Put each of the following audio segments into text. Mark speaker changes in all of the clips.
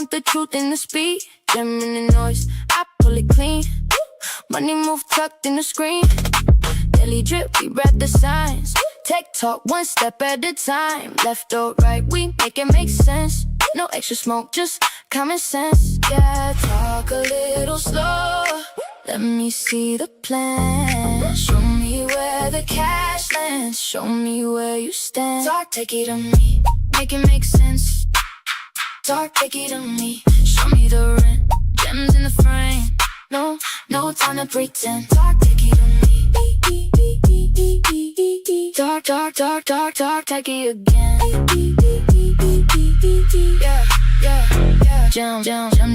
Speaker 1: want the truth in the speed. Gem in the noise, I pull it clean. Money move tucked in the screen. Daily drip, we read the signs. Tech talk, one step at a time. Left or right, we make it make sense. No extra smoke, just common sense. Yeah, talk a little slow. Let me see the plan. Show me where the cash lands. Show me where you stand. Talk, take it on me. Make it make sense. Talk, take it on me. Show me the rent. Gems in the frame. No time to pretend. Talk, take it on me. Talk, take it again. Yeah. Jam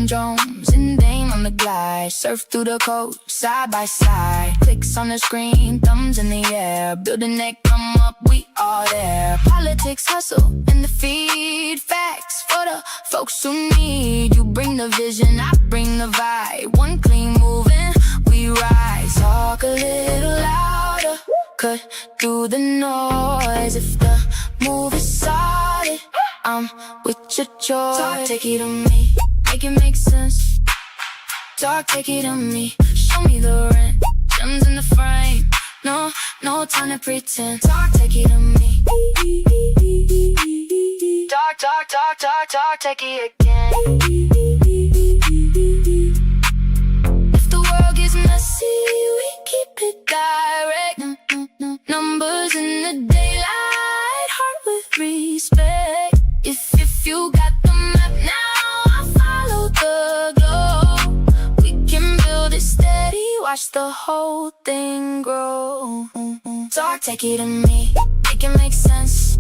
Speaker 1: Jones and Dame on the glide. Surf through the code, side by side. Clicks on the screen, thumbs in the air. Building that come up, we all there. Politics, hustle, in the feed. Facts for the folks who need. You bring the vision, I bring the vibe. One clean moving, we rise. Talk a little louder. Cut through the noise. If the move is solid, I'm with your choice. Talk, take it on me. Make it make sense. Talk, take it on me. Show me the rent. Gems in the frame. No time to pretend. Talk, take it on me. Talk, take it again. If the world gets messy, we keep it direct. Numbers in the daylight, heart with respect. If you got the map now, I'll follow the glow. We can build it steady, watch the whole thing grow. Talk, take it on me, make it make sense.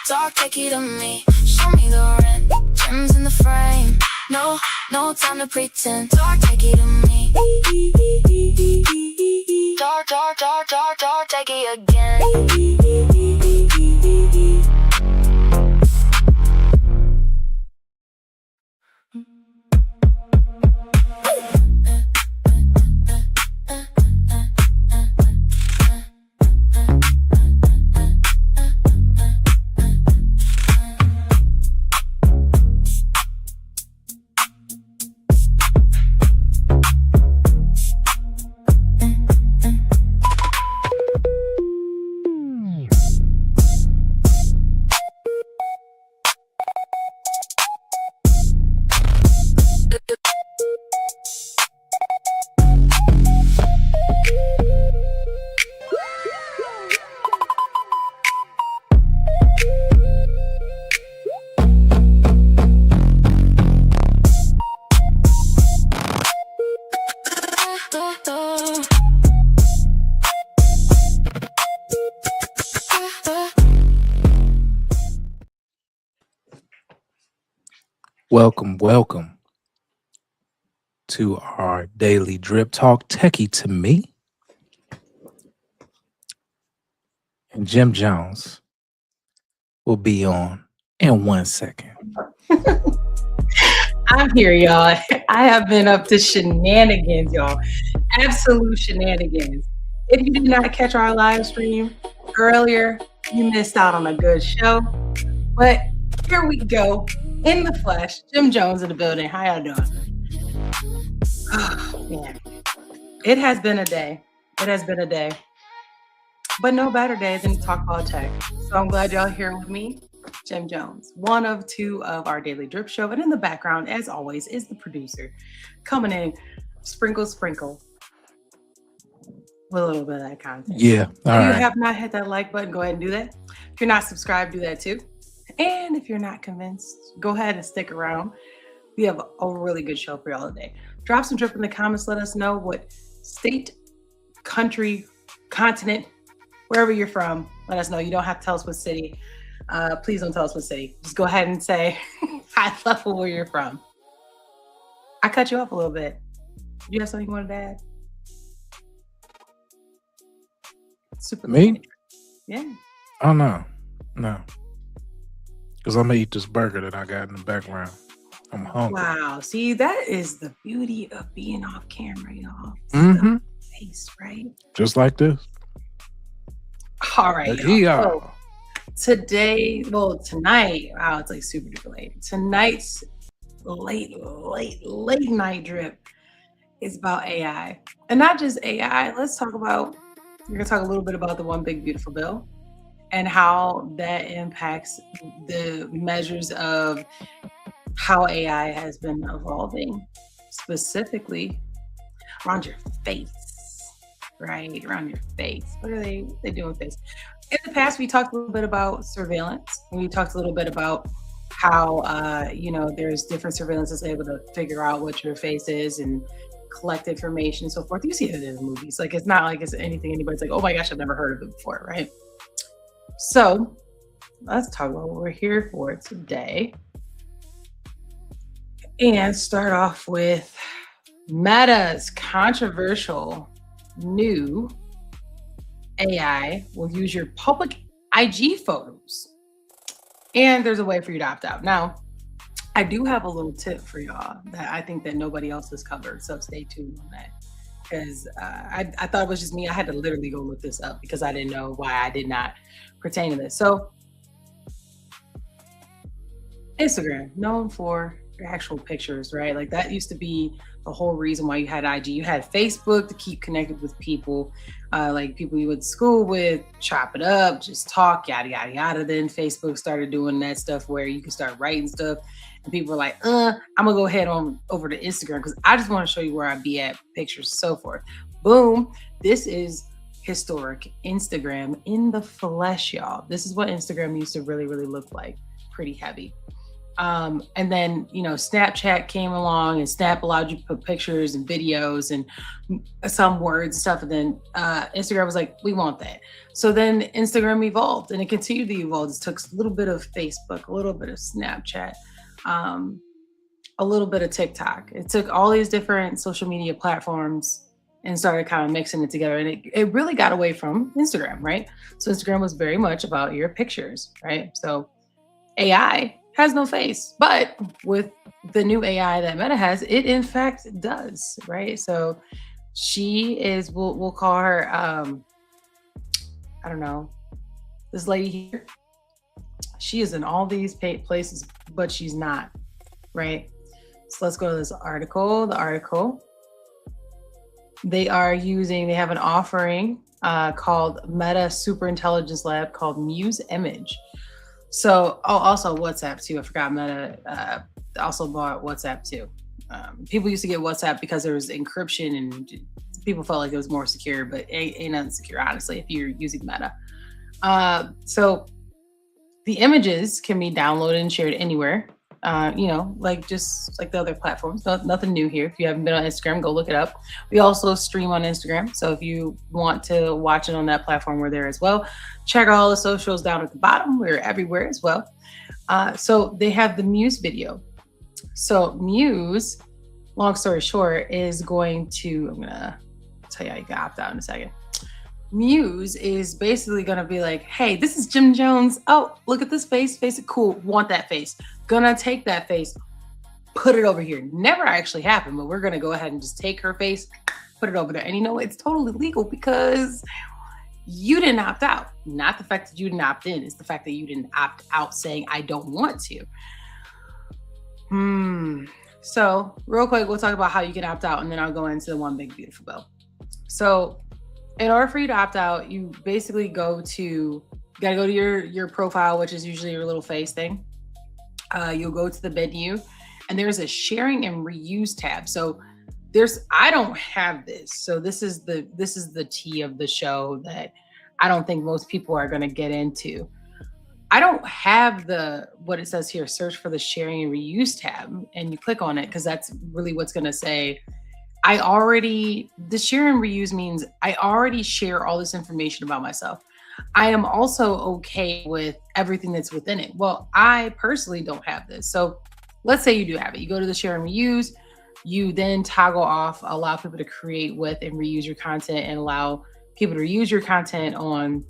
Speaker 1: Talk, take it on me, show me the rent. Gems in the frame, no time to pretend. Talk, take it on me. Talk, take it again.
Speaker 2: Welcome to our daily drip talk. Techie to me and Jim Jones will be on in 1 second.
Speaker 3: I'm here, y'all. I have been up to shenanigans, y'all. Absolute shenanigans. If you did not catch our live stream earlier, you missed out on a good show. But here we go. In the flesh, Jim Jones in the building. How y'all doing? Oh, man. It has been a day. But no better day than to talk about tech. So I'm glad y'all here with me, Jim Jones, one of two of our daily drip show. And in the background, as always, is the producer coming in, sprinkle, with a little bit of that content.
Speaker 2: Yeah.
Speaker 3: If you have not hit that like button, go ahead and do that. If you're not subscribed, do that too. And if you're not convinced, go ahead and stick around. We have a really good show for y'all today. Drop some drip in the comments. Let us know what state, country, continent, wherever you're from. Let us know. You don't have to tell us what city. Please don't tell us what city. Just go ahead and say high level where you're from. I cut you off a little bit. Do you have something you wanted to add? Super.
Speaker 2: Me?
Speaker 3: Good. Yeah.
Speaker 2: Oh, no. Because I'm going to eat this burger that I got in the background. I'm hungry.
Speaker 3: Wow. See, that is the beauty of being off camera, y'all.
Speaker 2: Mm-hmm.
Speaker 3: Face, right?
Speaker 2: Just like this.
Speaker 3: All right.
Speaker 2: Yeah.
Speaker 3: So tonight, wow, it's like super duper late. Tonight's late night drip is about AI. And not just AI, let's talk about, we're gonna talk a little bit about the One Big Beautiful Bill and how that impacts the measures of how AI has been evolving, specifically around your face, right? Around your face. What are they doing with face? In the past, we talked a little bit about surveillance. And we talked a little bit about how there's different surveillance that's able to figure out what your face is and collect information and so forth. You see it in the movies. Like it's not like it's anything anybody's like, oh my gosh, I've never heard of it before, right? So let's talk about what we're here for today. And start off with Meta's controversial new AI will use your public IG photos. And there's a way for you to opt out. Now, I do have a little tip for y'all that I think that nobody else has covered. So stay tuned on that. Because I thought it was just me. I had to literally go look this up because I didn't know why I did not pertain to this. So Instagram, known for your actual pictures, right? Like that used to be the whole reason why you had IG. You had Facebook to keep connected with people, like people you went to school with, chop it up, just talk, yada, yada, yada. Then Facebook started doing that stuff where you can start writing stuff. And people were like, I'm gonna go ahead on over to Instagram because I just want to show you where I be at, pictures, so forth. Boom. This is historic Instagram in the flesh, y'all. This is what Instagram used to really, really look like. Pretty heavy. And then, Snapchat came along and Snap allowed you to put pictures and videos and some words and stuff. And then Instagram was like, we want that. So then Instagram evolved and it continued to evolve. It took a little bit of Facebook, a little bit of Snapchat, a little bit of TikTok. It took all these different social media platforms and started kind of mixing it together. And it really got away from Instagram, right? So Instagram was very much about your pictures, right? So AI has no face, but with the new AI that Meta has, it in fact does, right? So she is, we'll call her, I don't know, this lady here. She is in all these places, but she's not, right? So let's go to this article. The article, they have an offering called Meta Super Intelligence Lab called Muse Image. So, also WhatsApp too. I forgot Meta also bought WhatsApp too. People used to get WhatsApp because there was encryption and people felt like it was more secure, but it ain't nothing secure, honestly, if you're using Meta. So the images can be downloaded and shared anywhere. Just like the other platforms. Nothing new here. If you haven't been on Instagram, go look it up. We also stream on Instagram. So if you want to watch it on that platform, we're there as well. Check out all the socials down at the bottom. We're everywhere as well. So they have the Muse video. So Muse, long story short, is going to, I'm going to tell you how you can opt out in a second. Muse is basically going to be like, hey, this is Jim Jones. Oh, look at this face. Face it cool. Want that face. Gonna take that face, put it over here. Never actually happened, but we're going to go ahead and just take her face, put it over there. And it's totally legal because you didn't opt out. Not the fact that you didn't opt in. It's the fact that you didn't opt out saying, I don't want to. So real quick, we'll talk about how you can opt out and then I'll go into the One Big Beautiful Bill. So in order for you to opt out, you basically gotta go to your profile, which is usually your little face thing. You'll go to the menu and there's a sharing and reuse tab. So I don't have this. So this is the tea of the show that I don't think most people are going to get into. I don't have what it says here, search for the sharing and reuse tab. And you click on it because that's really what's going to say, the share and reuse means I already share all this information about myself. I am also okay with everything that's within it. Well, I personally don't have this. So let's say you do have it. You go to the share and reuse, you then toggle off, allow people to create with and reuse your content and allow people to reuse your content on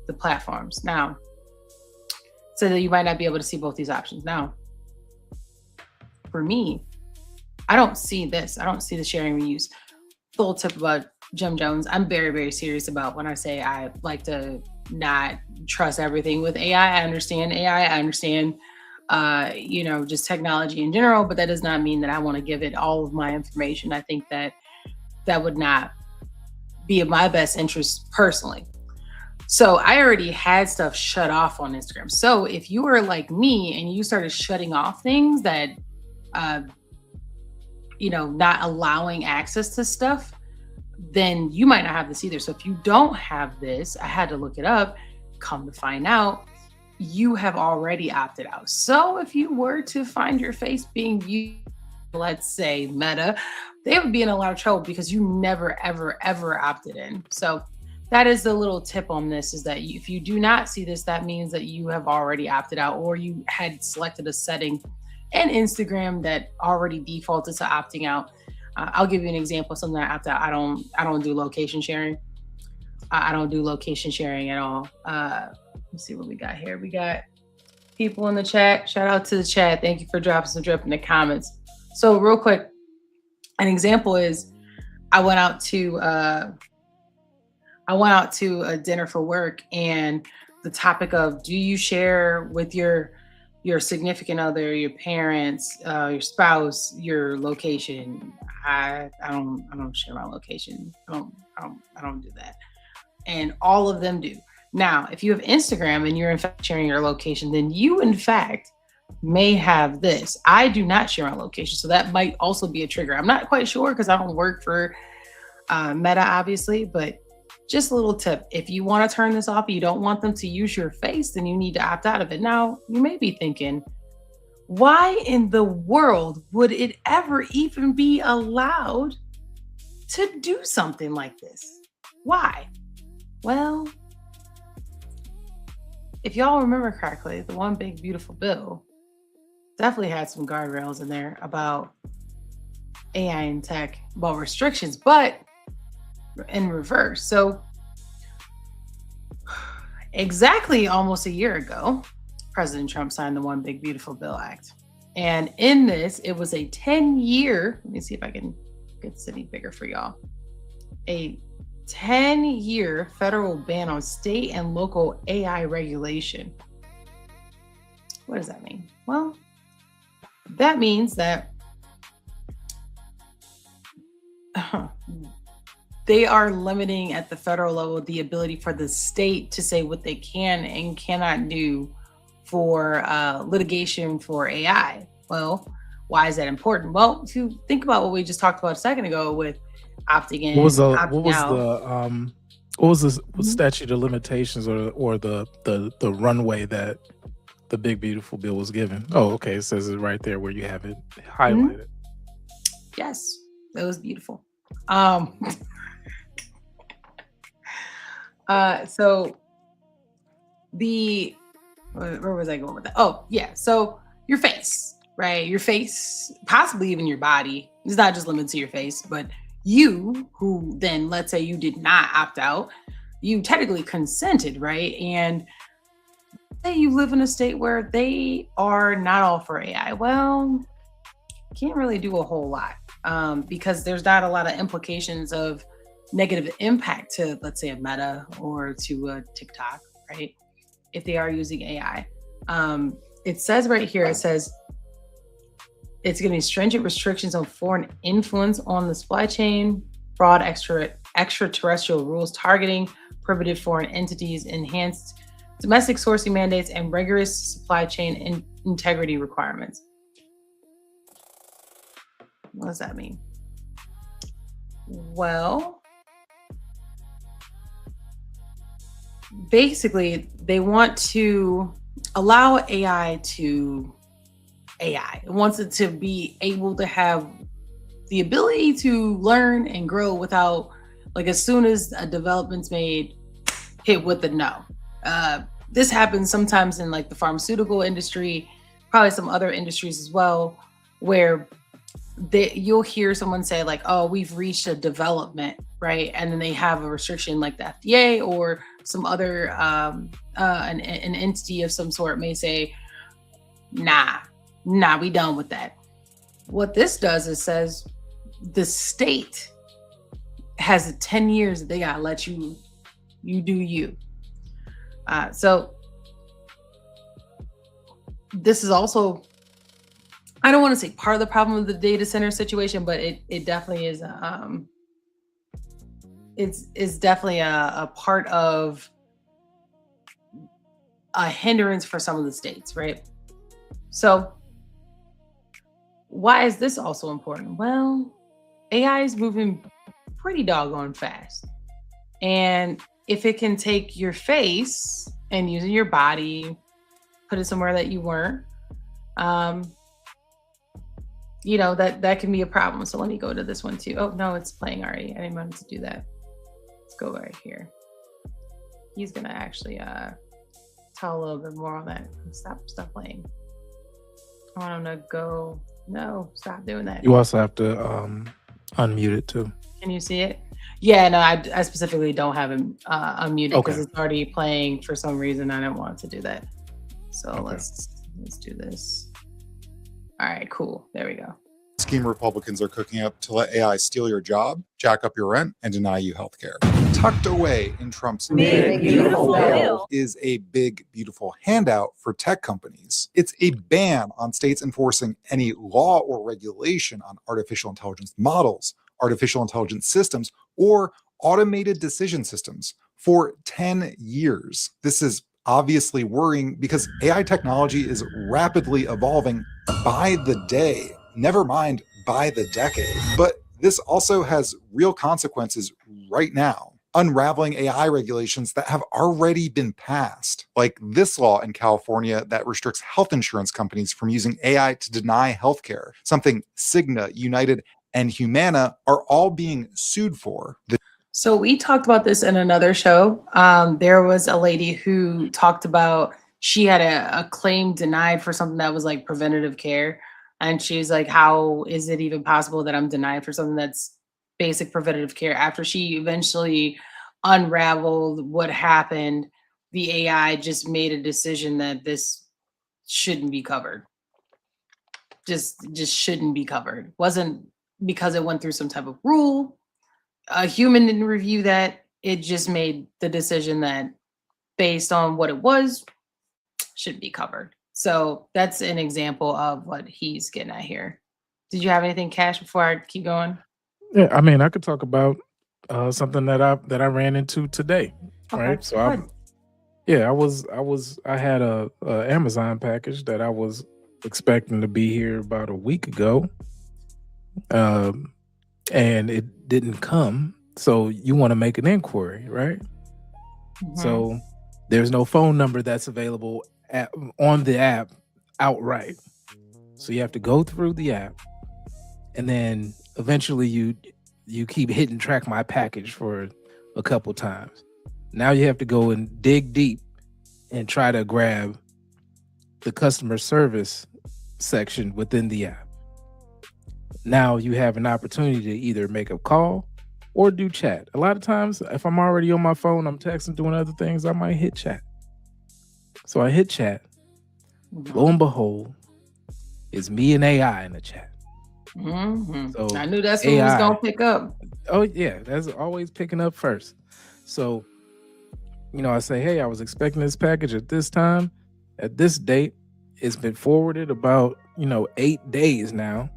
Speaker 3: the platforms. Now, so that you might not be able to see both these options. Now, for me, I don't see this. I don't see the sharing reuse. Full tip about Jim Jones. I'm very, very serious about when I say I like to not trust everything with AI. I understand AI. I understand just technology in general, but that does not mean that I want to give it all of my information. I think that that would not be in my best interest personally. So I already had stuff shut off on Instagram. So if you were like me and you started shutting off things that, uh, not allowing access to stuff, then you might not have this either. So if you don't have this, I had to look it up, come to find out, you have already opted out. So if you were to find your face being used, let's say Meta, they would be in a lot of trouble because you never, ever, ever opted in. So that is the little tip on this, is that if you do not see this, that means that you have already opted out, or you had selected a setting in Instagram that already defaulted to opting out. I'll give you an example of something I opt out. I don't do location sharing. I don't do location sharing at all. Let's see what we got here. We got people in the chat. Shout out to the chat. Thank you for dropping some drip in the comments. So real quick, an example is I went out to a dinner for work, and the topic of, do you share with your significant other, your parents, your spouse, your location? I don't share my location. I don't do that. And all of them do. Now, if you have Instagram and you're in fact sharing your location, then you in fact may have this. I do not share my location, so that might also be a trigger. I'm not quite sure because I don't work for Meta, obviously, but just a little tip. If you want to turn this off, you don't want them to use your face, then you need to opt out of it. Now, you may be thinking, why in the world would it ever even be allowed to do something like this? Why? Well, if y'all remember correctly, the one big beautiful bill definitely had some guardrails in there about AI and tech, well, restrictions, but in reverse. So exactly almost a year ago, President Trump signed the One Big Beautiful Bill Act. And in this, it was a 10-year, let me see if I can get the city bigger for y'all, a 10-year federal ban on state and local AI regulation. What does that mean? Well, that means that they are limiting at the federal level the ability for the state to say what they can and cannot do for litigation for AI. Well, why is that important? Well, if you think about what we just talked about a second ago with opting in,
Speaker 2: what was the statute of limitations or the runway that the Big Beautiful Bill was given? Oh, okay, it says it right there where you have it highlighted.
Speaker 3: Yes, that was beautiful. So where was I going with that? Oh, yeah. So your face, right? Your face, possibly even your body. It's not just limited to your face, but you, who then, let's say you did not opt out, you technically consented, right? And say you live in a state where they are not all for AI. Well, can't really do a whole lot because there's not a lot of implications of negative impact to, let's say, a Meta or to a TikTok, right? If they are using AI. It says right here, it says it's going to be stringent restrictions on foreign influence on the supply chain, broad extraterrestrial rules targeting prohibited foreign entities, enhanced domestic sourcing mandates, and rigorous supply chain integrity requirements. What does that mean? Well, basically, they want to allow AI to AI. It wants it to be able to have the ability to learn and grow without, like, as soon as a development's made, hit with the no. This happens sometimes in like the pharmaceutical industry, probably some other industries as well, where you'll hear someone say like, oh, we've reached a development, right? And then they have a restriction like the FDA or some other an entity of some sort may say, nah, we done with that. What this does is says the state has 10 years that they gotta let you do you. So this is also, I don't want to say part of the problem of the data center situation, but it definitely is. It's definitely a part of a hindrance for some of the states, right? So why is this also important? Well, AI is moving pretty doggone fast. And if it can take your face and using your body, put it somewhere that you weren't, um, that can be a problem. So let me go to this one too. Oh no, it's playing already. I didn't want it to do that. Let's go right here. He's gonna actually tell a little bit more on that. Stop playing. I want him to go. No, stop doing that.
Speaker 2: You also have to unmute it too.
Speaker 3: Can you see it? Yeah, no, I specifically don't have him unmuted because it's already playing for some reason. I didn't want to do that. So let's do this. All right, cool. There we go.
Speaker 4: Scheme Republicans are cooking up to let AI steal your job, jack up your rent, and deny you health care. Tucked away in Trump's big, beautiful bill is a big, beautiful handout for tech companies. It's a ban on states enforcing any law or regulation on artificial intelligence models, artificial intelligence systems, or automated decision systems for 10 years. This is obviously worrying because AI technology is rapidly evolving by the day, never mind by the decade. But this also has real consequences right now. Unraveling AI regulations that have already been passed, like this law in California that restricts health insurance companies from using AI to deny healthcare, something Cigna, United, and Humana are all being sued for.
Speaker 3: So we talked about this in another show. There was a lady who talked about she had a claim denied for something that was like preventative care. And she's like, how is it even possible that I'm denied for something that's basic preventative care? After she eventually unraveled what happened, the AI just made a decision that this shouldn't be covered. Just shouldn't be covered. Wasn't because it went through some type of rule. A human didn't review that. It just made the decision that based on what it was, should be covered. So that's an example of what he's getting at here. Did you have anything, Cash, before I keep going?
Speaker 2: Yeah, I mean, I could talk about something that I ran into today.
Speaker 3: Okay,
Speaker 2: Right. So
Speaker 3: good.
Speaker 2: I had a Amazon package that I was expecting to be here about a week ago. And it didn't come. So you want to make an inquiry, right? So there's no phone number that's available on the app outright. So you have to go through the app, and then eventually you keep hitting track my package for a couple times. Now you have to go and dig deep and try to grab the customer service section within the app. Now you have an opportunity to either make a call or do chat. A lot of times, if I'm already on my phone, I'm texting, doing other things, I might hit chat. So I hit chat. Lo and behold, it's me and AI in the chat.
Speaker 3: So I knew that's what was going to pick up.
Speaker 2: Oh, yeah. That's always picking up first. So, I say, hey, I was expecting this package at this time, at this date. It's been forwarded about, 8 days now.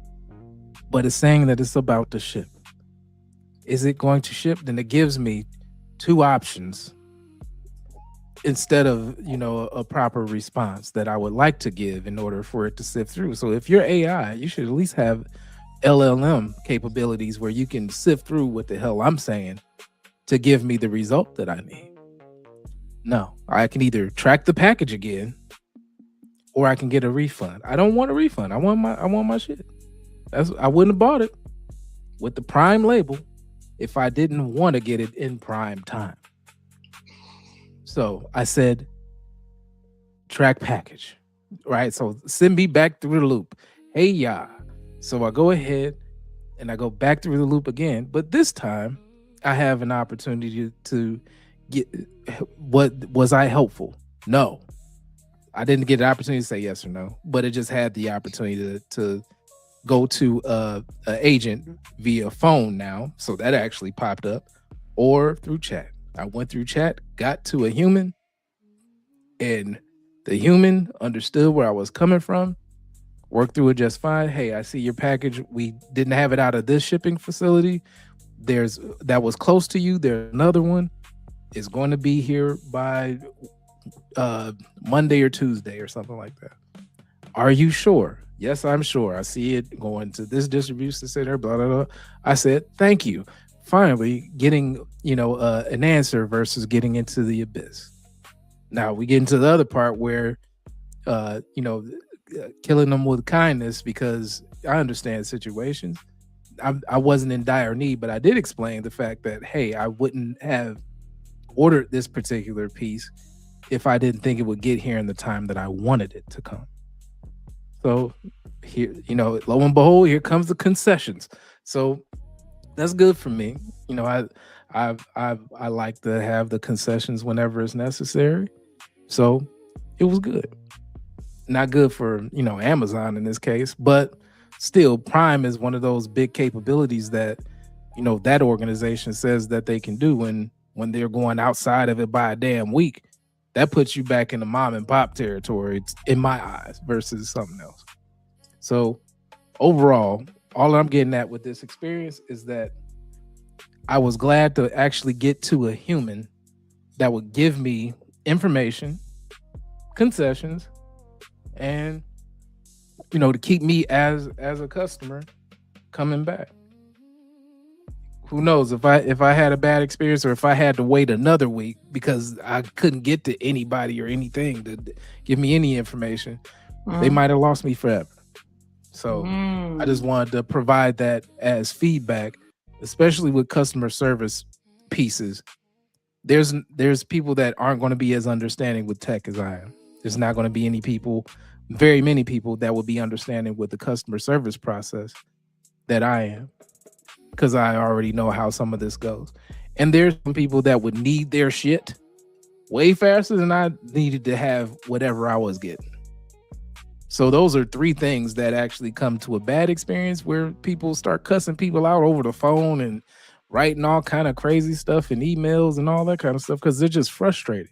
Speaker 2: But it's saying that it's about to ship. Is it going to ship? Then it gives me two options instead of, a proper response that I would like to give in order for it to sift through. So if you're AI, you should at least have LLM capabilities where you can sift through what the hell I'm saying to give me the result that I need. No, I can either track the package again or I can get a refund. I don't want a refund. I want my shit. I wouldn't have bought it with the Prime label if I didn't want to get it in prime time. So I said, track package, right? So send me back through the loop. Hey, yeah. So I go ahead and I go back through the loop again. But this time I have an opportunity to get, was I helpful? No. I didn't get an opportunity to say yes or no, but it just had the opportunity to go to an agent via phone now. So that actually popped up, or through chat. I went through chat, got to a human, and The human understood where I was coming from, worked through it just fine. Hey, I see your package. We didn't have it out of this shipping facility. There's that was close to you. There's another one. It's going to be here by Monday or Tuesday or something like that. Are you sure? Yes, I'm sure. I see it going to this distribution center, blah, blah, blah. I said, thank you. Finally getting, an answer versus getting into the abyss. Now we get into the other part where, killing them with kindness, because I understand situations. I wasn't in dire need, but I did explain the fact that, hey, I wouldn't have ordered this particular piece if I didn't think it would get here in the time that I wanted it to come. So here, lo and behold, here comes the concessions. So that's good for me. I like to have the concessions whenever it's necessary. So it was good. Not good for, Amazon in this case, but still Prime is one of those big capabilities that, that organization says that they can do. And when they're going outside of it by a damn week, that puts you back in the mom and pop territory in my eyes versus something else. So overall, all I'm getting at with this experience is that I was glad to actually get to a human that would give me information, concessions, and to keep me as a customer coming back. Who knows if I had a bad experience, or if I had to wait another week because I couldn't get to anybody or anything to give me any information, they might have lost me forever. So I just wanted to provide that as feedback, especially with customer service pieces. There's people that aren't going to be as understanding with tech as I am. There's not going to be very many people that will be understanding with the customer service process that I am, because I already know how some of this goes. And there's some people that would need their shit way faster than I needed to have whatever I was getting. So those are three things that actually come to a bad experience, where people start cussing people out over the phone and writing all kind of crazy stuff in emails and all that kind of stuff because they're just frustrated.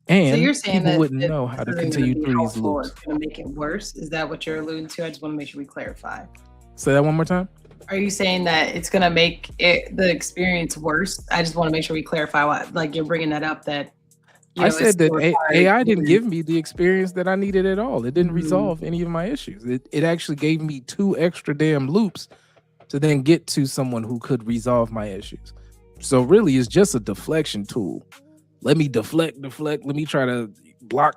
Speaker 2: And
Speaker 3: so you're saying
Speaker 2: people
Speaker 3: that
Speaker 2: wouldn't know how to continue through these loops.
Speaker 3: It's going to make it worse. Is that what you're alluding to? I just want to make sure we clarify.
Speaker 2: Say that one more time.
Speaker 3: Are you saying that it's going to make the experience worse? I just want to make sure we clarify why, like, you're bringing that up, that
Speaker 2: I said that AI didn't give me the experience that I needed at all. It didn't resolve any of my issues. It actually gave me 2 extra damn loops to then get to someone who could resolve my issues. So really, it's just a deflection tool. Let me deflect. Let me try to block.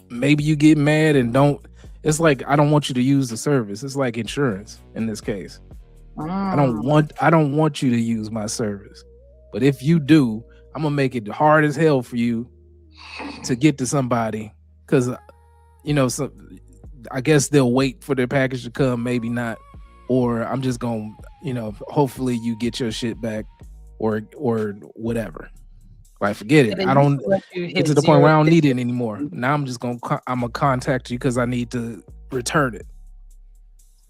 Speaker 2: Maybe you get mad and don't. It's like, I don't want you to use the service. It's like insurance in this case. I don't want you to use my service. But if you do, I'm gonna make it hard as hell for you to get to somebody, because so I guess they'll wait for their package to come, maybe not, or I'm just gonna hopefully you get your shit back, or whatever. Like, forget it. I don't get to the point where I don't need it anymore. Now I'm gonna contact you because I need to return it.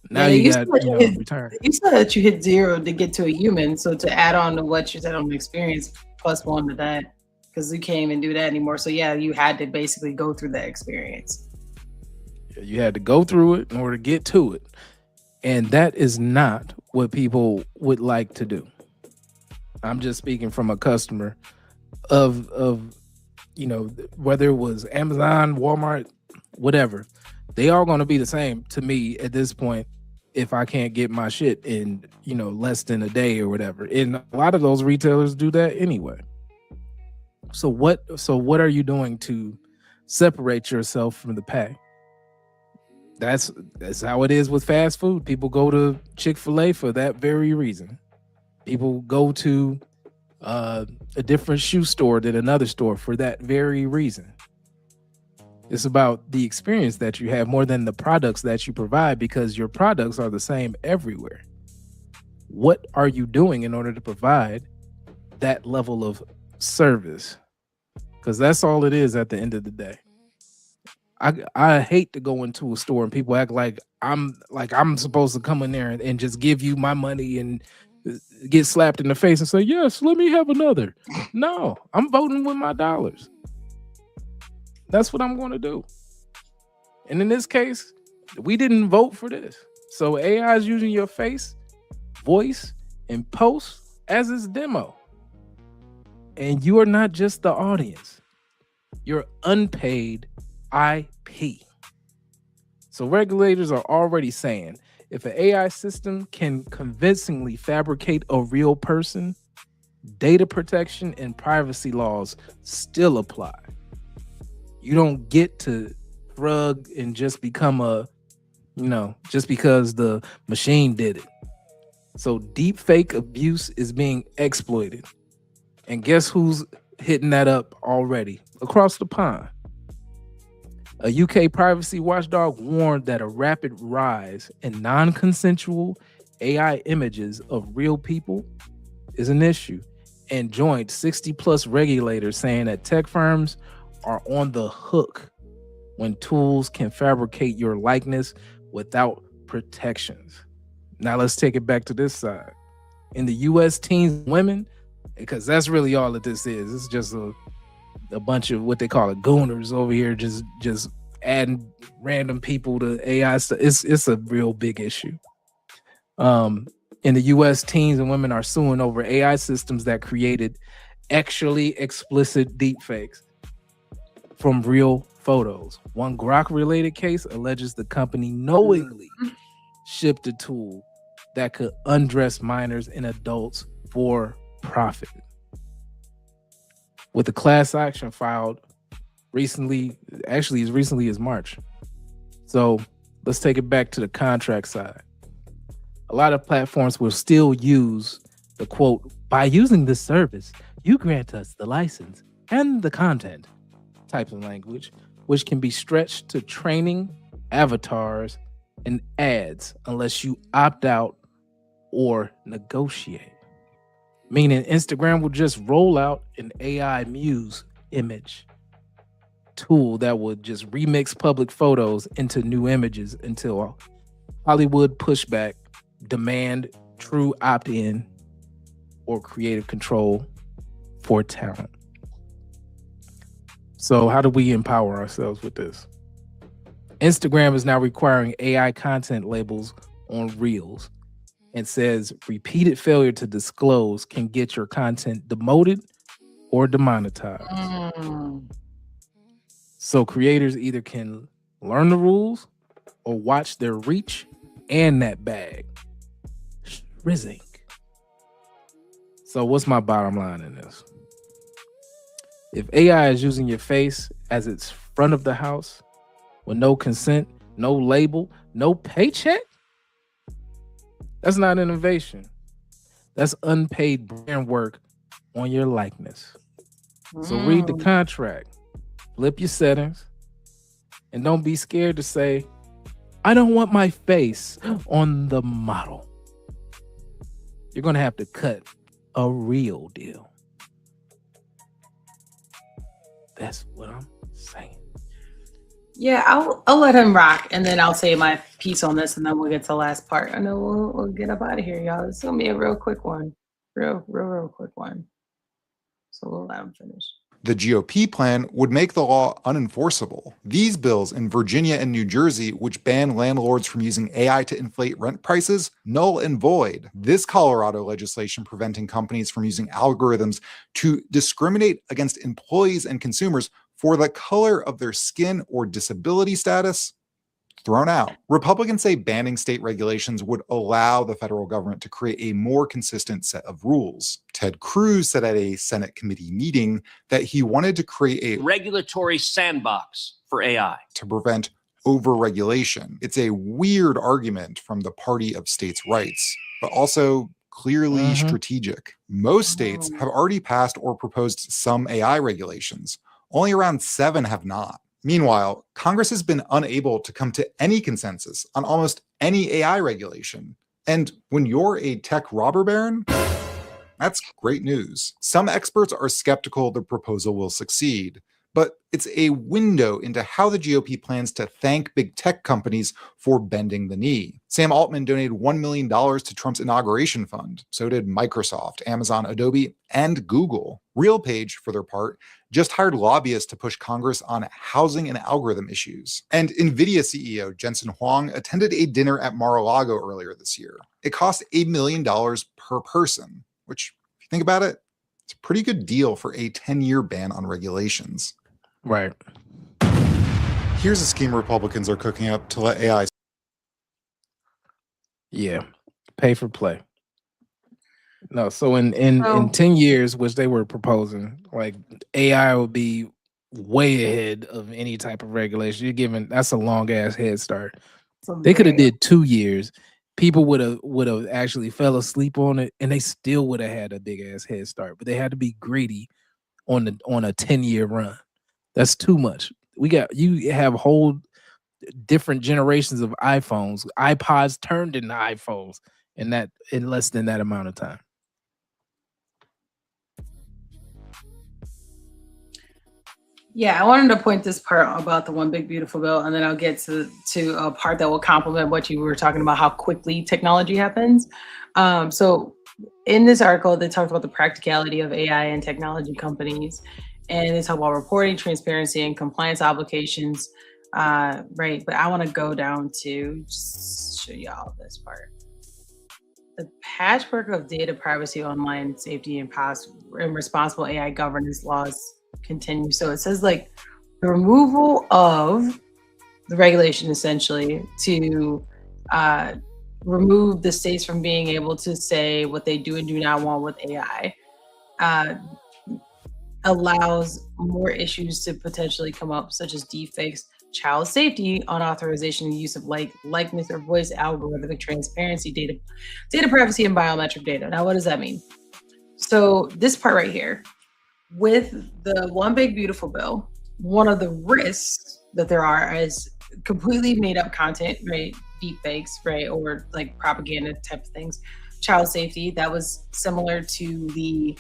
Speaker 2: Now you got return.
Speaker 3: You said that you hit 0 to get to a human. So to add on to what you said on the experience, +1 to that, because you can't even do that anymore. So yeah, you had to basically go through that experience.
Speaker 2: Yeah, you had to go through it in order to get to it. And that is not what people would like to do. I'm just speaking from a customer of whether it was Amazon, Walmart, whatever. They are going to be the same to me at this point if I can't get my shit in, less than a day or whatever. And a lot of those retailers do that anyway. So what are you doing to separate yourself from the pack? That's how it is with fast food. People go to Chick-fil-A for that very reason. People go to a different shoe store than another store for that very reason. It's about the experience that you have more than the products that you provide, because your products are the same everywhere. What are you doing in order to provide that level of service? Because that's all it is at the end of the day. I hate to go into a store and people act like I'm supposed to come in there and just give you my money and get slapped in the face and say, yes, let me have another. No, I'm voting with my dollars. That's what I'm going to do. And in this case, we didn't vote for this. So AI is using your face, voice, and post as its demo. And you are not just the audience. You're unpaid IP. So regulators are already saying if an AI system can convincingly fabricate a real person, data protection and privacy laws still apply. You don't get to shrug and just become just because the machine did it. So deep fake abuse is being exploited. And guess who's hitting that up already across the pond? A UK privacy watchdog warned that a rapid rise in non-consensual AI images of real people is an issue and joined 60 plus regulators saying that tech firms are on the hook when tools can fabricate your likeness without protections. Now let's take it back to this side. In the US, teens and women, because that's really all that this is. It's just a bunch of what they call it gooners over here, just adding random people to AI stuff. It's a real big issue. In the US, teens and women are suing over AI systems that created actually explicit deepfakes from real photos. One Grok-related case alleges the company knowingly shipped a tool that could undress minors and adults for profit. With a class action filed recently, actually as recently as March. So let's take it back to the contract side. A lot of platforms will still use the quote, by using this service, you grant us the license and the content type of language, which can be stretched to training, avatars, and ads unless you opt out or negotiate. Meaning Instagram will just roll out an AI Muse image tool that would just remix public photos into new images until Hollywood pushback demand true opt-in or creative control for talent. So how do we empower ourselves with this? Instagram is now requiring AI content labels on Reels and says repeated failure to disclose can get your content demoted or demonetized. So creators either can learn the rules or watch their reach and that bag. Rizzing. So what's my bottom line in this? If AI is using your face as its front of the house with no consent, no label, no paycheck, that's not innovation. That's unpaid brand work on your likeness. So read the contract, flip your settings, and don't be scared to say, I don't want my face on the model. You're going to have to cut a real deal. That's what I'm saying.
Speaker 3: Yeah, I'll let him rock, and then I'll say my piece on this, and then we'll get to the last part. I know we'll get up out of here, y'all. It's gonna be a real quick one, real quick one. So we'll let him finish.
Speaker 4: The GOP plan would make the law unenforceable. These bills in Virginia and New Jersey, which ban landlords from using AI to inflate rent prices, null and void. This Colorado legislation preventing companies from using algorithms to discriminate against employees and consumers for the color of their skin or disability status, thrown out. Republicans say banning state regulations would allow the federal government to create a more consistent set of rules. Ted Cruz said at a Senate committee meeting that he wanted to create a
Speaker 5: regulatory sandbox for AI
Speaker 4: to prevent overregulation. It's a weird argument from the party of states' rights, but also clearly strategic. Most states have already passed or proposed some AI regulations. Only around 7 have not. Meanwhile, Congress has been unable to come to any consensus on almost any AI regulation. And when you're a tech robber baron, that's great news. Some experts are skeptical the proposal will succeed, but it's a window into how the GOP plans to thank big tech companies for bending the knee. Sam Altman donated $1 million to Trump's inauguration fund. So did Microsoft, Amazon, Adobe, and Google. RealPage, for their part, just hired lobbyists to push Congress on housing and algorithm issues. And NVIDIA CEO Jensen Huang attended a dinner at Mar-a-Lago earlier this year. It cost $1 million per person, which, if you think about it, it's a pretty good deal for a 10-year ban on regulations.
Speaker 2: Right.
Speaker 4: Here's a scheme Republicans are cooking up to let AI.
Speaker 2: Yeah. Pay for play. No, so in 10 years, which they were proposing, like AI will be way ahead of any type of regulation. You're giving that's a long ass head start. They could have did 2 years. People would have actually fell asleep on it, and they still would have had a big ass head start. But they had to be greedy on a 10-year run. That's too much. You have whole different generations of iPhones, iPods turned into iPhones, in less than that amount of time.
Speaker 3: Yeah, I wanted to point this part about the one big beautiful bill, and then I'll get to a part that will complement what you were talking about, how quickly technology happens. So in this article, they talked about the practicality of AI and technology companies, and they talk about reporting, transparency, and compliance obligations. Right, but I want to go down to just show y'all this part. The patchwork of data privacy, online safety, and responsible AI governance laws continue. So it says like the removal of the regulation essentially to remove the states from being able to say what they do and do not want with AI allows more issues to potentially come up, such as deepfakes, child safety, unauthorization and use of likeness or voice, algorithmic transparency, data privacy, and biometric data. Now, what does that mean? So this part right here, with the one big beautiful bill, one of the risks that there are is completely made up content, right? Deepfakes, right? Or like propaganda type of things. Child safety, that was similar to the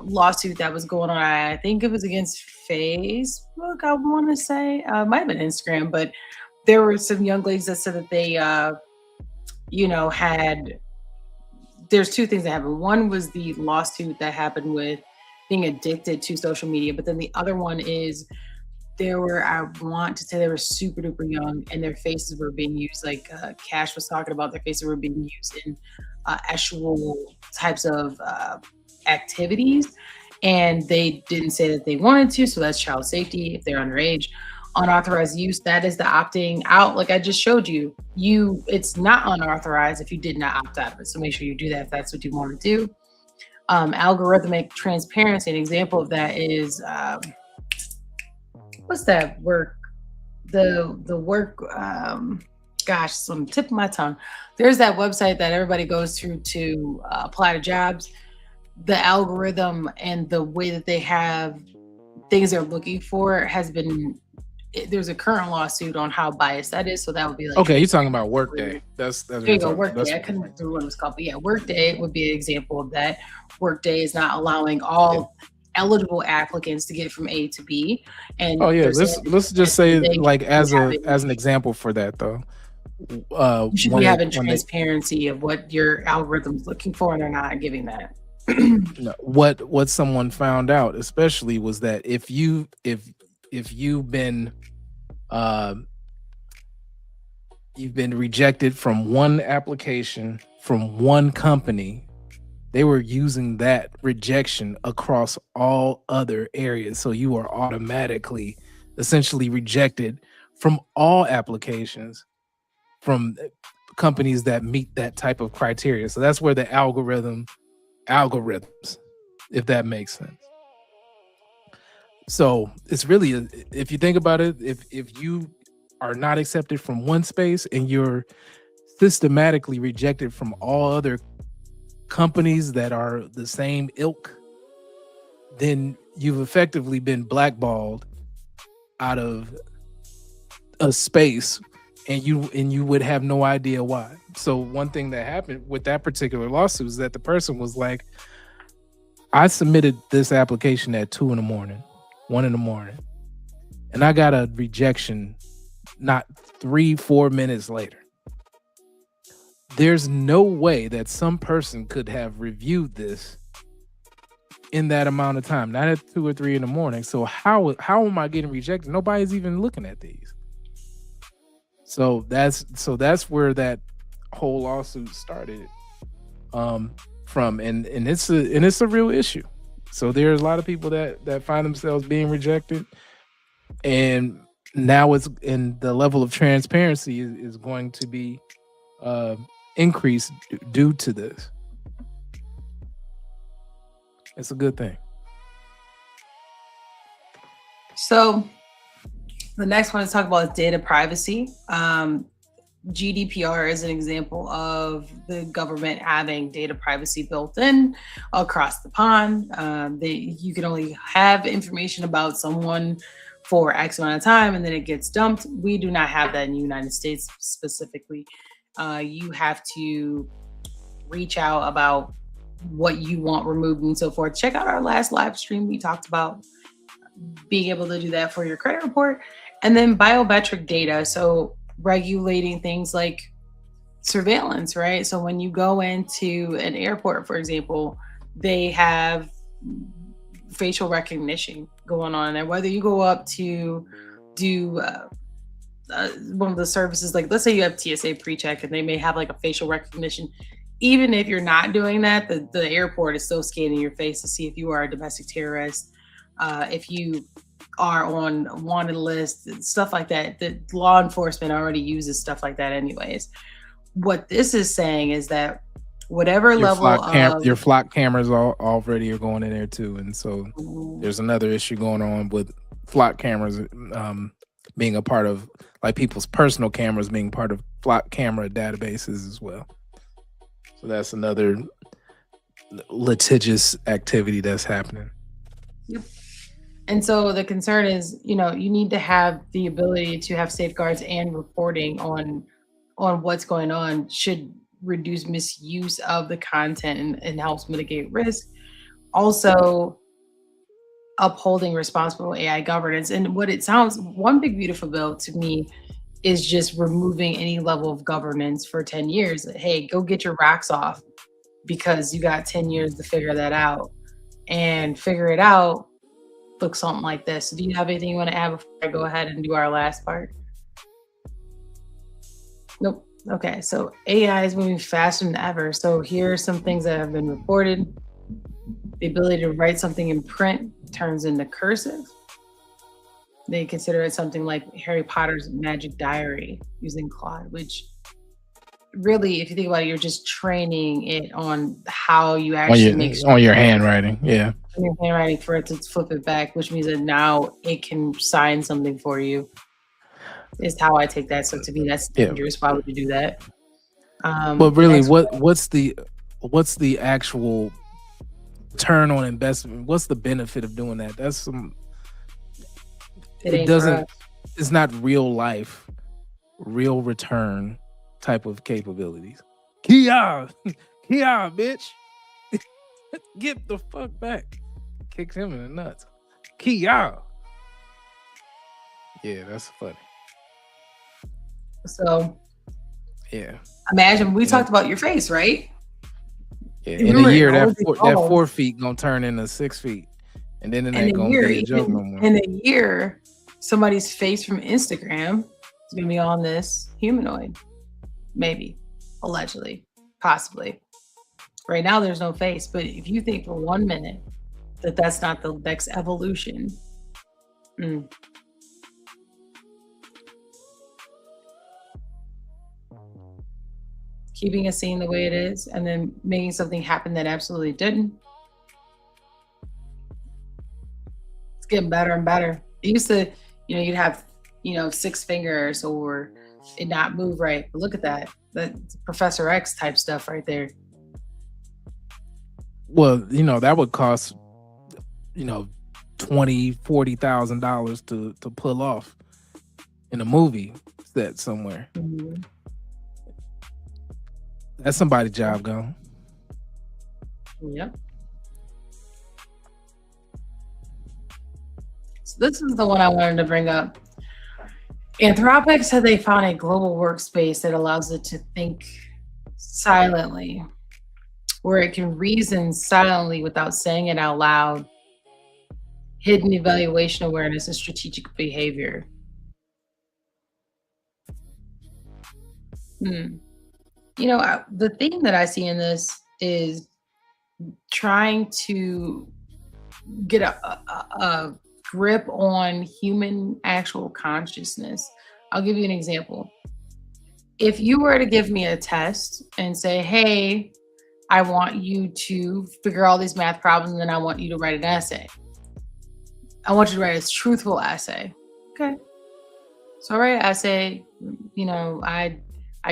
Speaker 3: lawsuit that was going on. I think it was against Facebook, I want to say. It might have been Instagram, but there were some young ladies that said that they, there's two things that happened. One was the lawsuit that happened with being addicted to social media, but then the other one is I want to say they were super duper young and their faces were being used, like Cash was talking about, their faces were being used in actual types of activities, and they didn't say that they wanted to, so that's child safety if they're underage. Unauthorized use, that is the opting out, like I just showed you. It's not unauthorized if you did not opt out of it, so make sure you do that if that's what you want to do. Algorithmic transparency, an example of that is what's that work? The work, gosh, it's on the tip of my tongue. There's that website that everybody goes through to apply to jobs. The algorithm and the way that they have things they're looking for there's a current lawsuit on how biased that is. So that would be like,
Speaker 2: okay, you're talking about Workday. That's
Speaker 3: there you go, Workday. I couldn't remember what it was called, but yeah, Workday would be an example of that. Workday is not allowing all eligible applicants to get from A to B. And let's just say, like, as an example for that though, you should be having transparency of what your algorithm's looking for, and they're not giving that.
Speaker 2: No, what someone found out especially was that if you've been rejected from one application from one company, they were using that rejection across all other areas, so you are automatically essentially rejected from all applications from companies that meet that type of criteria. So that's where the algorithms, if that makes sense. So it's really, if you think about it, if you are not accepted from one space and you're systematically rejected from all other companies that are the same ilk, then you've effectively been blackballed out of a space, and you would have no idea why. So one thing that happened with that particular lawsuit is that the person was like, I submitted this application at 2 a.m. 1 in the morning, and I got a rejection not 3-4 minutes later. There's no way that some person could have reviewed this in that amount of time, not at 2 or 3 in the morning. So how am I getting rejected? Nobody's even looking at these. So that's where that whole lawsuit started from, and it's a real issue. So there's a lot of people that find themselves being rejected, and now it's in the level of transparency is going to be increased due to this. It's a good thing.
Speaker 3: So the next one to talk about is data privacy. GDPR is an example of the government having data privacy built in across the pond. You can only have information about someone for X amount of time and then it gets dumped. We do not have that in the United States specifically. You have to reach out about what you want removed and so forth. Check out our last live stream. We talked about being able to do that for your credit report. And then biometric data. So regulating things like surveillance, right? So when you go into an airport, for example, they have facial recognition going on there. Whether you go up to do one of the services, like let's say you have TSA pre-check and they may have like a facial recognition. Even if you're not doing that, the airport is still scanning your face to see if you are a domestic terrorist, if you are on a wanted list, stuff like that. The law enforcement already uses stuff like that anyways. What this is saying is that whatever
Speaker 2: your flock cameras already are going in there too, and so there's another issue going on with flock cameras being a part of, like, people's personal cameras being part of flock camera databases as well. So that's another litigious activity that's happening.
Speaker 3: Yep. And so the concern is, you need to have the ability to have safeguards and reporting on what's going on should reduce misuse of the content and helps mitigate risk. Also, upholding responsible AI governance. And what it sounds, one big beautiful bill to me is just removing any level of governance for 10 years. Hey, go get your rocks off because you got 10 years to figure that out. And figure it out looks something like this. Do you have anything you want to add before I go ahead and do our last part? Nope. Okay, so AI is moving faster than ever. So here are some things that have been reported. The ability to write something in print turns into cursive. They consider it something like Harry Potter's Magic Diary using Claude, which really, if you think about it, you're just training it on how you actually make
Speaker 2: on your handwriting. Yeah.
Speaker 3: On your handwriting for it to flip it back, which means that now it can sign something for you. Is how I take that. So to me, that's dangerous. Why would you do that?
Speaker 2: But really, what's the actual return on investment? What's the benefit of doing that? That's some. It doesn't. It's not real life, real return type of capabilities. Kia, bitch, get the fuck back. Kicks him in the nuts. Kia. Yeah, that's funny.
Speaker 3: So,
Speaker 2: yeah.
Speaker 3: Imagine we talked about your face, right?
Speaker 2: Yeah. In a year, that 4 feet gonna turn into 6 feet, and then it ain't gonna be a joke no more.
Speaker 3: In a year, somebody's face from Instagram is gonna be on this humanoid, maybe, allegedly, possibly. Right now, there's no face, but if you think for 1 minute that that's not the next evolution. Keeping a scene the way it is and then making something happen that absolutely didn't. It's getting better and better. It used to, you'd have, 6 fingers or it not move right. But look at that. That's Professor X type stuff right there.
Speaker 2: Well, that would cost, $20,000-$40,000 to pull off in a movie set somewhere.
Speaker 3: Mm-hmm.
Speaker 2: That's somebody's job gone.
Speaker 3: Yep. So this is the one I wanted to bring up. Anthropic said they found a global workspace that allows it to think silently, where it can reason silently without saying it out loud. Hidden evaluation awareness and strategic behavior. Hmm. You know, the thing that I see in this is trying to get a grip on human actual consciousness. I'll give you an example. If you were to give me a test and say, hey, I want you to figure all these math problems and then I want you to write an essay. I want you to write a truthful essay. Okay. So I write an essay. You know, I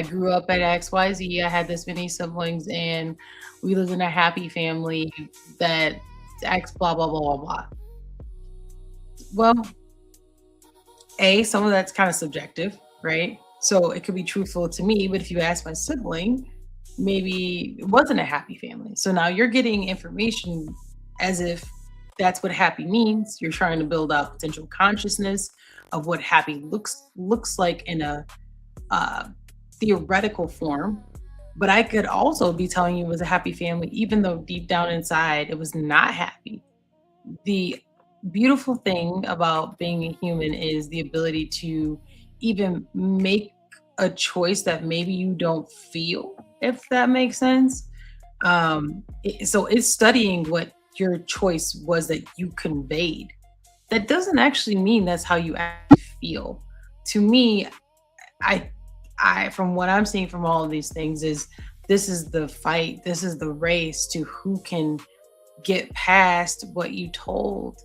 Speaker 3: grew up at XYZ. I had this many siblings and we lived in a happy family that X blah blah blah blah blah. Well, some of that's kind of subjective, right? So it could be truthful to me, but if you ask my sibling, maybe it wasn't a happy family. So now you're getting information as if that's what happy means. You're trying to build out potential consciousness of what happy looks like in a theoretical form. But I could also be telling you it was a happy family, even though deep down inside it was not happy. The beautiful thing about being a human is the ability to even make a choice that maybe you don't feel, if that makes sense. So it's studying what your choice was that you conveyed. That doesn't actually mean that's how you actually feel. To me, I from what I'm seeing from all of these things is this is the fight, this is the race to who can get past what you told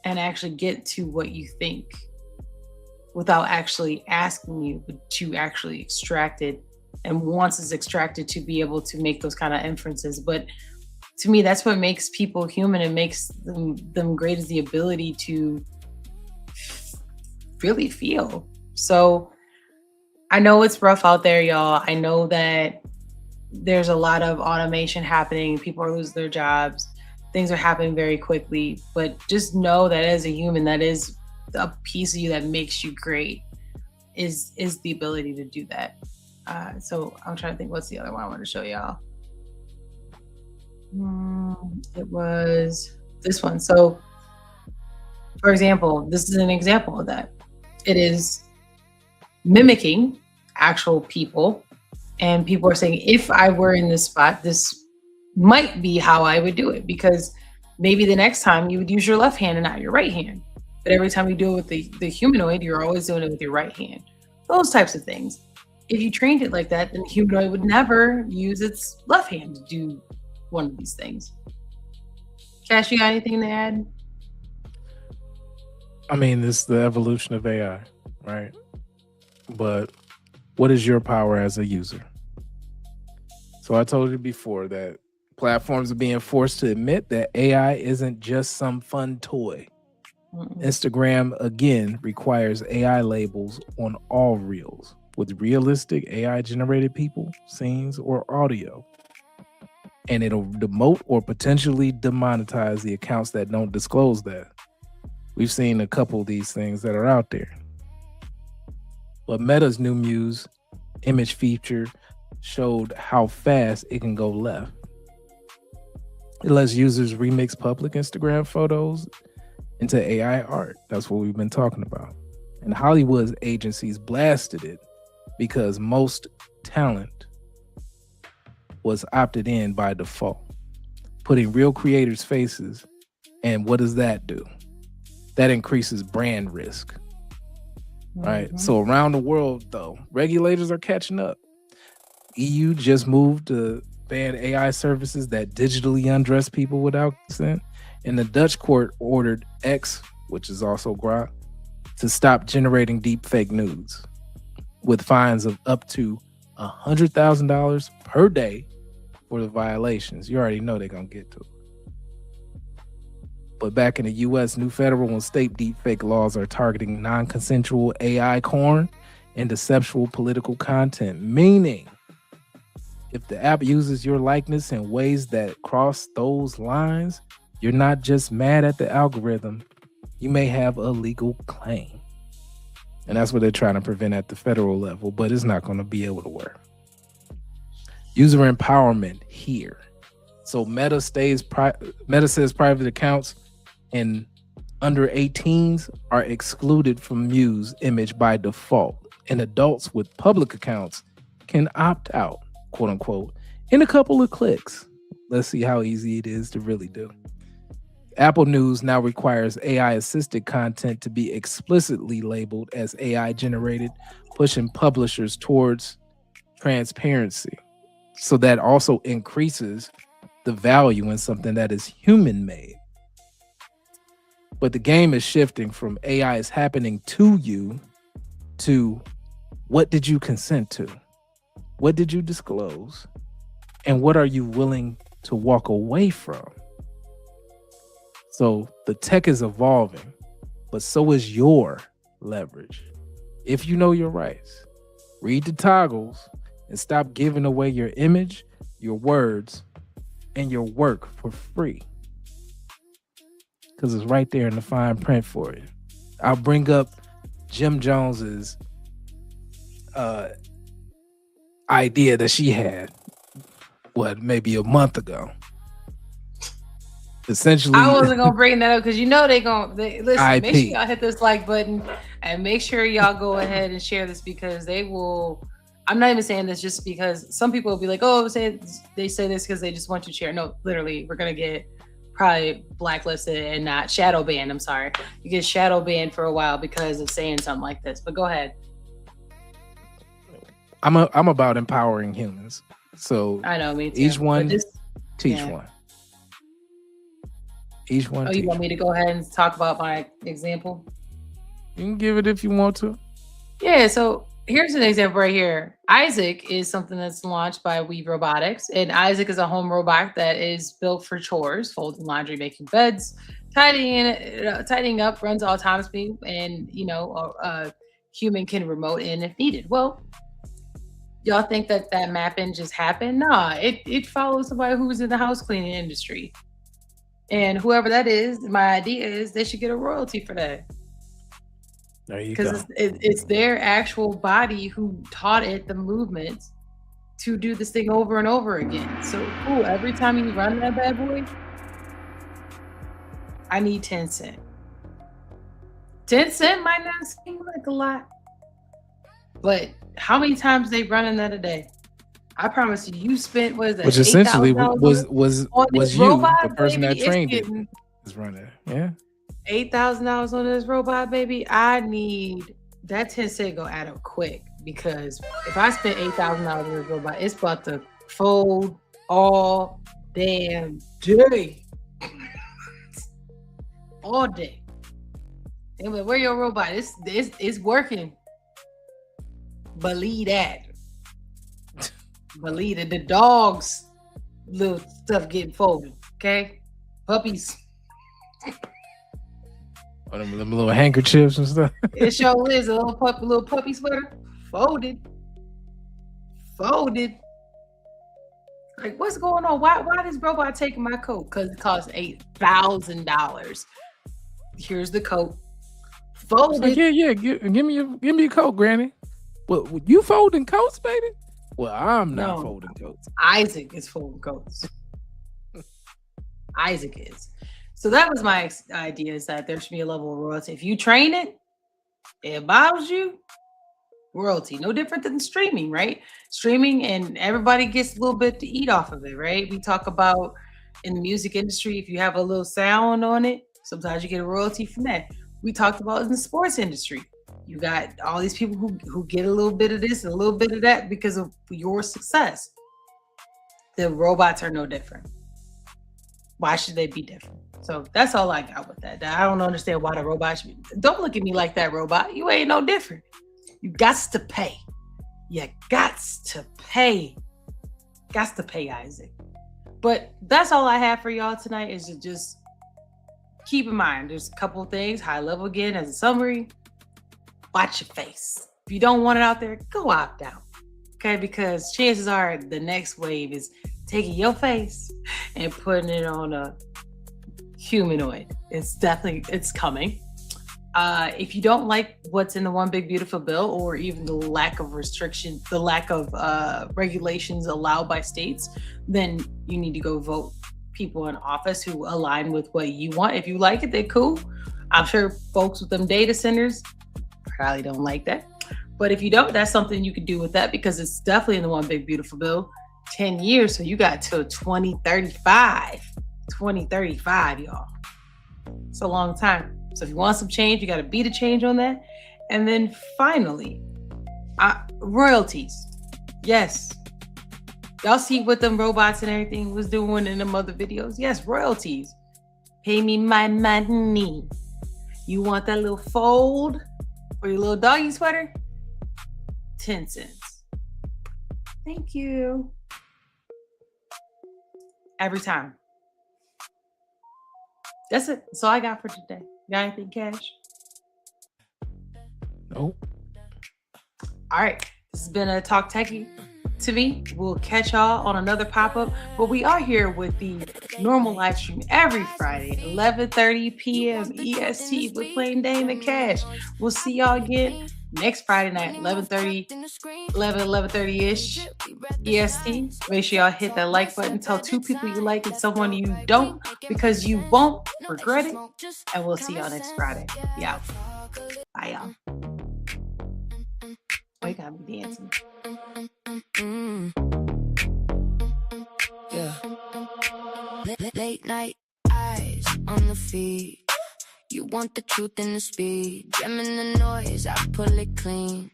Speaker 3: and actually get to what you think without actually asking you, but to actually extract it. And once it's extracted, to be able to make those kind of inferences. But to me, that's what makes people human and makes them great, is the ability to really feel. So I know it's rough out there, y'all. I know that there's a lot of automation happening. People are losing their jobs. Things are happening very quickly. But just know that as a human, that is a piece of you that makes you great, is the ability to do that. So I'm trying to think, what's the other one I want to show y'all? It was this one. So, for example, this is an example of that. It is mimicking actual people, and people are saying, if I were in this spot, this might be how I would do it, because maybe the next time you would use your left hand and not your right hand. But every time you do it with the humanoid, you're always doing it with your right hand. Those types of things. If you trained it like that, then the humanoid would never use its left hand to do one of these things. Cash, you got anything to add?
Speaker 2: I mean, this is the evolution of AI, right? But what is your power as a user? So I told you before that platforms are being forced to admit that AI isn't just some fun toy. Instagram, again, requires AI labels on all reels with realistic AI-generated people, scenes, or audio. And it'll demote or potentially demonetize the accounts that don't disclose that. We've seen a couple of these things that are out there. But Meta's new Muse image feature showed how fast it can go left. It lets users remix public Instagram photos into AI art. That's what we've been talking about. And Hollywood's agencies blasted it because most talent was opted in by default, putting real creators' faces. And what does that do? That increases brand risk, right? So around the world, though, regulators are catching up. EU just moved to ban AI services that digitally undress people without consent. And the Dutch court ordered X, which is also Grok, to stop generating deep fake nudes with fines of up to $100,000 per day for the violations. You already know they're going to get to it. But back in the US, new federal and state deepfake laws are targeting non-consensual AI porn and deceptive political content, meaning if the app uses your likeness in ways that cross those lines, you're not just mad at the algorithm, you may have a legal claim. And that's what they're trying to prevent at the federal level, but it's not going to be able to work. User empowerment here. So Meta says private accounts and under 18s are excluded from Muse image by default, and adults with public accounts can opt out, quote unquote, in a couple of clicks. Let's see how easy it is to really do. Apple News now requires AI-assisted content to be explicitly labeled as AI generated, pushing publishers towards transparency. So that also increases the value in something that is human made. But the game is shifting from AI is happening to you to what did you consent to? What did you disclose? And what are you willing to walk away from? So the tech is evolving, but so is your leverage. If you know your rights, read the toggles and stop giving away your image, your words, and your work for free. Because it's right there in the fine print for you. I'll bring up Jim Jones's idea that she had, maybe a month ago. Essentially,
Speaker 3: I wasn't gonna bring that up because you know listen.
Speaker 2: IP.
Speaker 3: Make sure y'all hit this like button and make sure y'all go ahead and share this because they will. I'm not even saying this just because some people will be like, oh, they say this because they just want you to share. No, literally, we're gonna get probably blacklisted and not shadow banned. I'm sorry, you get shadow banned for a while because of saying something like this. But go ahead.
Speaker 2: I'm about empowering humans. So
Speaker 3: I know, me too.
Speaker 2: Each one teach
Speaker 3: yeah.
Speaker 2: one. Each one.
Speaker 3: Oh, you want me to go ahead and talk about my example?
Speaker 2: You can give it if you want to.
Speaker 3: Yeah, so here's an example right here. Isaac is something that's launched by Weave Robotics, and Isaac is a home robot that is built for chores, folding laundry, making beds, tidying up, runs autonomously, and a human can remote in if needed. Well, y'all think that mapping just happened? Nah, it follows somebody who's in the house cleaning industry. And whoever that is, my idea is they should get a royalty for that.
Speaker 2: There you go.
Speaker 3: Because it's their actual body who taught it the movements to do this thing over and over again. So, every time you run that bad boy, I need 10 cents. 10 cents might not seem like a lot, but how many times they running that a day? I promise you spent
Speaker 2: which essentially was you,
Speaker 3: robot,
Speaker 2: the person
Speaker 3: baby,
Speaker 2: that trained it, is running. Yeah.
Speaker 3: $8,000 on this robot, baby. I need that 10 cent go add up quick because if I spent $8,000 on this robot, it's about to fold all damn day. All day. And where your robot? It's working. Believe that. Believe it. The dogs, little stuff getting folded. Okay, puppies.
Speaker 2: Oh, them little handkerchiefs and stuff.
Speaker 3: It sure is a little puppy sweater, folded. Like, what's going on? Why this robot taking my coat? Because it costs $8,000. Here's the coat, folded.
Speaker 2: Like, yeah. Give me your coat, Granny. Well, you folding coats, baby? Well, I'm not folding coats.
Speaker 3: Isaac is folding coats. Isaac is. So that was my idea, is that there should be a level of royalty. If you train it, it bothers you, royalty. No different than streaming, right? Streaming, and everybody gets a little bit to eat off of it, right? We talk about in the music industry, if you have a little sound on it, sometimes you get a royalty from that. We talked about in the sports industry. You got all these people who get a little bit of this and a little bit of that because of your success. The robots are no different. Why should they be different? So that's all I got with that. I don't understand why the robot should be. Don't look at me like that, robot. You ain't no different. You gots to pay. You gots to pay. Gots to pay, Isaac. But that's all I have for y'all tonight, is to just keep in mind, there's a couple of things, high level again as a summary. Watch your face. If you don't want it out there, go opt out. Okay, because chances are the next wave is taking your face and putting it on a humanoid. It's coming. If you don't like what's in the One Big Beautiful Bill, or even the lack of restrictions, the lack of regulations allowed by states, then you need to go vote people in office who align with what you want. If you like it, they're cool. I'm sure folks with them data centers probably don't like that. But if you don't, that's something you could do with that, because it's definitely in the One Big Beautiful Bill. 10 years, so you got till 2035. 2035, y'all. It's a long time. So if you want some change, you got to beat a change on that. And then finally, royalties. Yes. Y'all see what them robots and everything was doing in them other videos? Yes, royalties. Pay me my money. You want that little fold for your little doggy sweater? 10 cents. Thank you. Every time. That's it. That's all I got for today. Got anything, Cash?
Speaker 2: Nope.
Speaker 3: All right. This has been a Talk Techie to me. We'll catch y'all on another pop-up. But we are here with the normal live stream every Friday, 11:30 p.m. EST with Plain Dame and Cash. We'll see y'all again next Friday night, 11:30-ish EST. Make sure y'all hit that like button. Tell 2 people you like and someone you don't, because you won't regret it. And we'll see y'all next Friday. Yeah. Bye, y'all. Oh, you gotta be dancing.
Speaker 1: Yeah. Late night eyes on the feed. You want the truth and the speed. Jamming the noise, I pull it clean.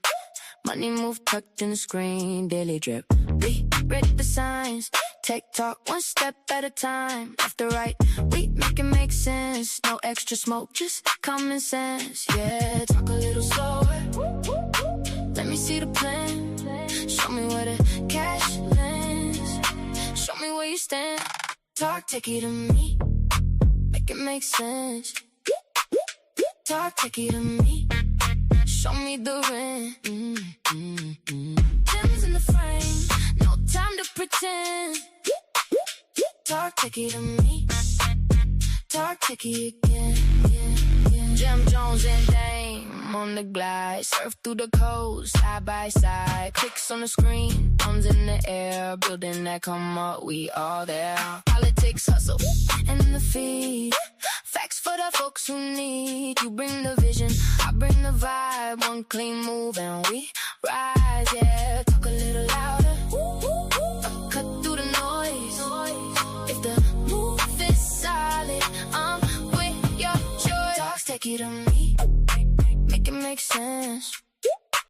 Speaker 1: Money move tucked in the screen. Daily drip. We read the signs. Tech talk one step at a time. Left to right, we make it make sense. No extra smoke, just common sense. Yeah, talk a little slower. Let me see the plan. Show me where the cash lands. Show me where you stand. Talk techie to me. Make it make sense. Talk techie to me. Show me the rent. Gems in the frame. No time to pretend. Talk techie to me. Talk techie again. Jim Jones and Dame on the glide. Surf through the coast, side by side. Clicks on the screen, thumbs in the air. Building that come up, we all there. Politics, hustle, and the feed. Facts for the folks who need. You bring the vision, I bring the vibe. One clean move and we rise, yeah. Talk a little louder. Cut through the noise. If the move is solid, I'm with your choice. Talk techie to me. Make it make sense.